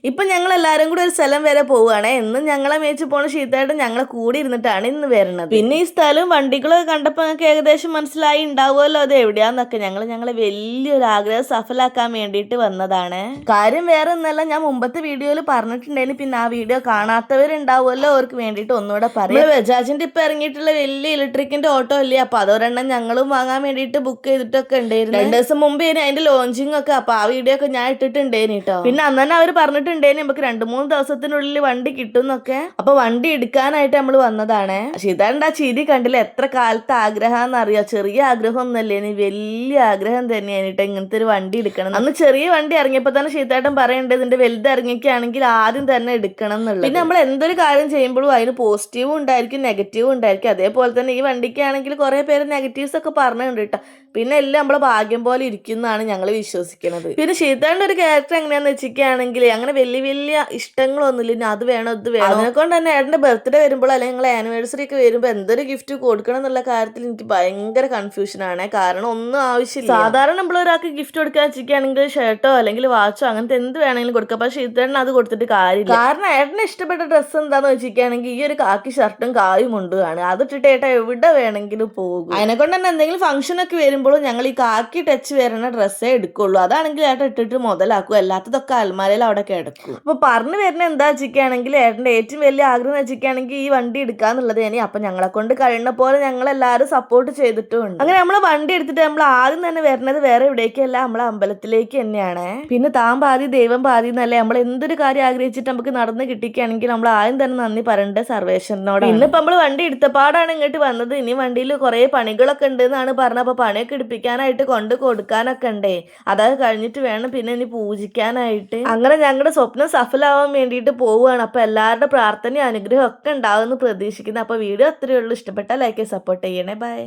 ഇപ്പൊ ഞങ്ങൾ എല്ലാരും കൂടി ഒരു സ്ഥലം വരെ പോവുകയാണെ. എന്നും ഞങ്ങളെ മേച്ച് പോണ ഷീത്തേട്ടൻ ഞങ്ങളെ കൂടി ഇരുന്നിട്ടാണ് ഇന്ന് വരുന്നത്. പിന്നെ ഈ സ്ഥലവും വണ്ടികളൊക്കെ കണ്ടപ്പോൾ ഞങ്ങൾക്ക് ഏകദേശം മനസ്സിലായി ഉണ്ടാവുമല്ലോ അത് എവിടെയാന്നൊക്കെ. ഞങ്ങളെ വലിയൊരു ആഗ്രഹം സഫലാക്കാൻ വേണ്ടിയിട്ട് വന്നതാണ്. കാര്യം വേറെ ഒന്നല്ല, ഞാൻ മുമ്പത്തെ വീഡിയോയിൽ പറഞ്ഞിട്ടുണ്ടായിരുന്നു. പിന്നെ ആ വീഡിയോ കാണാത്തവരുണ്ടാവുമല്ലോ അവർക്ക് വേണ്ടിയിട്ട് ഒന്നുകൂടെ പറയാം. ബജാജിന്റെ ഇപ്പൊ ഇറങ്ങിയിട്ടുള്ള വലിയ ഇലക്ട്രിക്കിന്റെ ഓട്ടോ ഇല്ലേ, അപ്പൊ അതൊരെണ്ണം ഞങ്ങളും വാങ്ങാൻ വേണ്ടിയിട്ട് ബുക്ക് ചെയ്തിട്ടൊക്കെ ഉണ്ടായിരുന്നു. 2 ദിവസം മുമ്പ് അതിന്റെ ലോഞ്ചിങ് ഒക്കെ. അപ്പൊ ആ വീഡിയോ ഒക്കെ ഞാൻ ഇട്ടിട്ടുണ്ടേനി കേട്ടോ. പിന്നെ അന്ന് തന്നെ അവർ പറഞ്ഞിട്ടുണ്ടേനി നമുക്ക് 2-3 ദിവസത്തിനുള്ളിൽ വണ്ടി കിട്ടും എന്നൊക്കെ. അപ്പൊ വണ്ടി എടുക്കാനായിട്ട് നമ്മൾ വന്നതാണ്. ഷിതാണ്ട് ആ ചിരി കണ്ടില്ല, എത്ര കാലത്ത് ആഗ്രഹം അറിയാം. ചെറിയ ആഗ്രഹം ഒന്നല്ലേനി, വലിയ ആഗ്രഹം തന്നെയായിട്ട് ഇങ്ങനത്തെ ഒരു വണ്ടി എടുക്കണം. അന്ന് ചെറിയ വണ്ടി ഇറങ്ങിയപ്പോ തന്നെ ഷീതാട്ടൻ പറയേണ്ടത് ഇതിന്റെ വലുത് ഇറങ്ങിക്കുകയാണെങ്കിൽ ആദ്യം തന്നെ എടുക്കണം എന്നുള്ളത്. പിന്നെ നമ്മൾ എന്തൊരു കാര്യം ചെയ്യുമ്പോഴും അതിന് പോസിറ്റീവും ഉണ്ടായിരിക്കും നെഗറ്റീവും ഉണ്ടായിരിക്കും. അതേപോലെ തന്നെ ഈ വണ്ടിക്കാണെങ്കിൽ കുറെ പേര് നെഗറ്റീവ്സ് ഒക്കെ പറഞ്ഞിട്ടുണ്ട് കേട്ടോ. പിന്നെ എല്ലാം നമ്മളെ ഭാഗ്യം പോലെ ഇരിക്കുന്നതാണ് ഞങ്ങൾ വിശ്വസിക്കുന്നത്. പിന്നെ ഷീതാന്റെ ഒരു ക്യാരക്ടർ എങ്ങനെയാന്ന് വെച്ചിരിക്കുകയാണെങ്കിൽ അങ്ങനെ വലിയ ഇഷ്ടങ്ങളൊന്നുമില്ല. ഇനി അത് വേണോ ഇത് വേണോ. അതിനെക്കൊണ്ട് തന്നെ ഏട്ടന്റെ ബർത്ത്ഡേ വരുമ്പോൾ അല്ലെങ്കിൽ നിങ്ങളെ ആനിവേഴ്സറി ഒക്കെ വരുമ്പോൾ എന്തൊരു ഗിഫ്റ്റ് കൊടുക്കണം എന്നുള്ള കാര്യത്തിൽ എനിക്ക് ഭയങ്കര കൺഫ്യൂഷൻ ആണ്. കാരണം ഒന്നും ആവശ്യമില്ല. സാധാരണ നമ്മൾ ഒരാൾക്ക് ഗിഫ്റ്റ് കൊടുക്കാൻ വെച്ചിരിക്കുകയാണെങ്കിൽ ഷർട്ടോ അല്ലെങ്കിൽ വാച്ചോ അങ്ങനത്തെ എന്ത് വേണമെങ്കിലും കൊടുക്കാം. പക്ഷെ ഷീതാടിന് അത് കൊടുത്തിട്ട് കാര്യമില്ല. കാരണം ഏട്ടന് ഇഷ്ടപ്പെട്ട ഡ്രസ്സ് എന്താന്ന് വെച്ചിരിക്കുകയാണെങ്കിൽ ഈ ഒരു കാക്കി ഷർട്ടും കായും മുണ്ടുമാണ്. അതിട്ടിട്ട് ഏട്ടൻ എവിടെ വേണമെങ്കിലും പോകും. അതിനെക്കൊണ്ട് തന്നെ എന്തെങ്കിലും ഫംഗ്ഷൻ ഒക്കെ വരുമ്പോഴും ഞങ്ങൾ ഈ കാക്കി ടച്ച് വരുന്ന ഡ്രസ്സേ എടുക്കുള്ളൂ. അതാണെങ്കിൽ ഏട്ടൻ ഇട്ടിട്ട് മുതലാക്കും, അല്ലാത്തതൊക്കെ അൽമാരയിൽ അവിടെ കിടക്കും. അപ്പൊ പറഞ്ഞു വരുന്ന എന്താ വെച്ചിരിക്കുകയാണെങ്കിൽ ഏട്ടൻ്റെ ഏറ്റവും വലിയ ആഗ്രഹം വെച്ചിരിക്കുകയാണെങ്കിൽ ഈ വണ്ടി എടുക്കാന്നുള്ളത് തന്നെയാണ്. അപ്പൊ ഞങ്ങളെ കൊണ്ട് കഴിയുന്ന പോലെ ഞങ്ങൾ എല്ലാവരും സപ്പോർട്ട് ചെയ്തിട്ടുണ്ട്. അങ്ങനെ നമ്മൾ വണ്ടി എടുത്തിട്ട് നമ്മൾ ആദ്യം തന്നെ വരുന്നത് വേറെ എവിടേക്കല്ല, നമ്മളെ അമ്പലത്തിലേക്ക് തന്നെയാണ്. പിന്നെ താൻ പാതി ദൈവം പാതി എന്നല്ലേ, നമ്മൾ എന്തൊരു കാര്യം ആഗ്രഹിച്ചിട്ട് നമുക്ക് നടന്ന് കിട്ടിക്കുകയാണെങ്കിൽ നമ്മൾ ആദ്യം തന്നെ നന്ദി പറയേണ്ട സർവേശ്വരനോട്. ഇന്നിപ്പോ നമ്മൾ വണ്ടി എടുത്തപ്പാടാണ് ഇങ്ങോട്ട് വന്നത്. ഇനി വണ്ടിയിൽ കുറെ പണികളൊക്കെ ഉണ്ട് എന്നാണ് പറഞ്ഞത്. അപ്പൊ പണിയൊക്കെ എടുപ്പിക്കാനായിട്ട് കൊണ്ട് കൊടുക്കാനൊക്കെ ഉണ്ടേ. അതൊക്കെ കഴിഞ്ഞിട്ട് വേണം പിന്നെ ഇനി പൂജിക്കാനായിട്ട്. അങ്ങനെ ഞങ്ങളുടെ സ്വപ്നം സഫലമാവാൻ വേണ്ടിയിട്ട് പോവുകയാണ്. അപ്പൊ എല്ലാവരുടെ പ്രാർത്ഥനയും അനുഗ്രഹം ഒക്കെ ഉണ്ടാവുമെന്ന് പ്രതീക്ഷിക്കുന്നു. അപ്പൊ വീഡിയോ അത്രയേ ഉള്ളൂ. ഇഷ്ടപ്പെട്ടാൽ ലൈക്ക് സപ്പോർട്ട് ചെയ്യണേ. ബൈ.